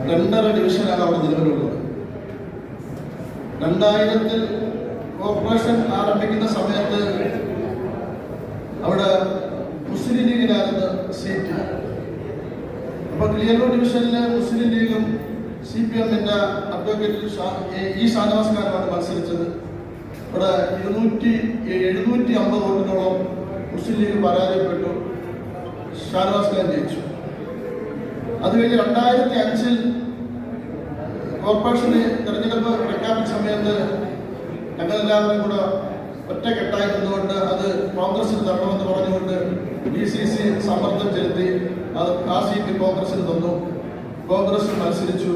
2.5 ഡിവിഷനാണ് അവിടെ നിലവിലുള്ളത്. 2000 കോർപ്പറേഷൻ ആരംഭിക്കുന്ന സമയത്ത് അവിടെ മുസ്ലിം ലീഗിനായിരുന്നു സീറ്റ്. അപ്പൊ കിളിയന്നൂർ ഡിവിഷനിലെ മുസ്ലിം ലീഗും CPM-ന്റെ അഡ്വക്കേറ്റ് ഈ ഷാനവാസ് ഖാനുമാണ് മത്സരിച്ചത്. ഇവിടെ 750 വോട്ടിനോളം മുസ്ലിം ലീഗ് പരാജയപ്പെട്ടു. ഷാനവാസ് ഖാൻ ജയിച്ചു. അത് കഴിഞ്ഞ് 2005 കോർപ്പറേഷന് തെരഞ്ഞെടുപ്പ് പ്രഖ്യാപിച്ച സമയത്ത് ഞങ്ങളെല്ലാവരും കൂടെ ഒറ്റക്കെട്ടായി നിന്നുകൊണ്ട് അത് കോൺഗ്രസിന് തരണമെന്ന് പറഞ്ഞുകൊണ്ട് DCC സമ്മർദ്ദം ചെലുത്തി. ആ സീറ്റ് കോൺഗ്രസിന് തന്നു. കോൺഗ്രസ് മത്സരിച്ചു.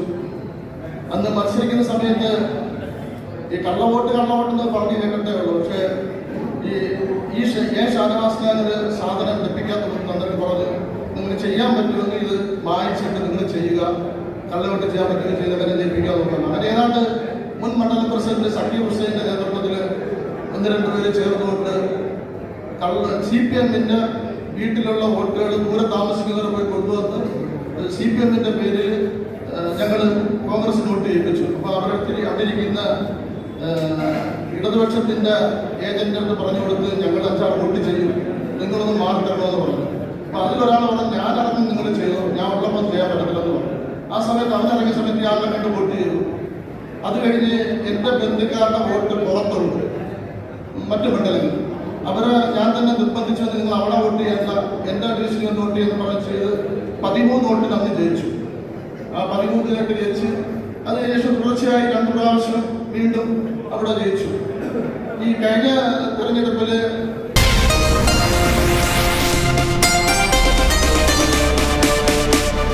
അന്ന് മത്സരിക്കുന്ന സമയത്ത് ഈ കള്ളവോട്ടെന്ന് പറഞ്ഞു കേൾക്കട്ടേ ഉള്ളൂ. പക്ഷേ ഈ ഷാനവാസ് ഖാൻ ഒരു സാധനം ലഭിക്കാത്ത തന്നിട്ട് പറഞ്ഞു, നിങ്ങൾ ചെയ്യാൻ പറ്റുമെങ്കിൽ ഇത് വായിച്ചിട്ട് നിങ്ങൾ ചെയ്യുക, കള്ളവോട്ട് ചെയ്യാൻ പറ്റുമെങ്കിൽ ചെയ്തവരെ ജയിപ്പിക്കാതെ നോക്കണം. അങ്ങനെ ഏതാണ്ട് മുൻ മണ്ഡലം പ്രസിഡന്റ് സക്കീർ ഹുസൈന്റെ നേതൃത്വത്തിൽ 1-2 പേര് ചേർന്നുകൊണ്ട് CPM-ന്റെ വീട്ടിലുള്ള വോട്ടുകൾ ദൂരെ താമസിക്കുന്നവരെ പോയി കൊണ്ടുവന്ന് CPM-ന്റെ പേരിൽ ഞങ്ങൾ കോൺഗ്രസിന് വോട്ട് ചെയ്യിപ്പിച്ചു. അപ്പൊ അവരിരിക്കുന്ന ഇടതുപക്ഷത്തിന്റെ ഏജന്റിനോട് പറഞ്ഞു കൊടുത്ത് ഞങ്ങൾ 5-6 വോട്ട് ചെയ്യും, നിങ്ങളൊന്ന് മാറി തരണമെന്ന് പറഞ്ഞു. അപ്പൊ അതിലൊരാൾ പറഞ്ഞു, ഞാനടക്കം നിങ്ങൾ ചെയ്തു, ഞാൻ ഉള്ളപ്പോൾ ചെയ്യാൻ പറ്റത്തില്ലെന്ന് പറഞ്ഞു. ആ സമയത്ത് അവനിറങ്ങിയ സമയത്ത് ഞാനെ കണ്ട് വോട്ട് ചെയ്തു. അത് കഴിഞ്ഞ് എന്റെ ബന്ധുക്കാരുടെ വോട്ട് പുറത്തുണ്ട് മറ്റു മണ്ഡലങ്ങളിൽ. അവരെ ഞാൻ തന്നെ നിർബന്ധിച്ചു, നിങ്ങൾ അവിടെ വോട്ട് ചെയ്യണ്ട, എന്റെ ഡിവിഷനിൽ വോട്ട് ചെയ്യുന്ന പറഞ്ഞ് ചെയ്ത് 13 വോട്ടിന് അന്ന് ജയിച്ചു. ആ 13 ജയിച്ച് അതിനുശേഷം തുടർച്ചയായി 2 പ്രാവശ്യം വീണ്ടും അവിടെ ജയിച്ചു. ഈ കഴിഞ്ഞ തെരഞ്ഞെടുപ്പില്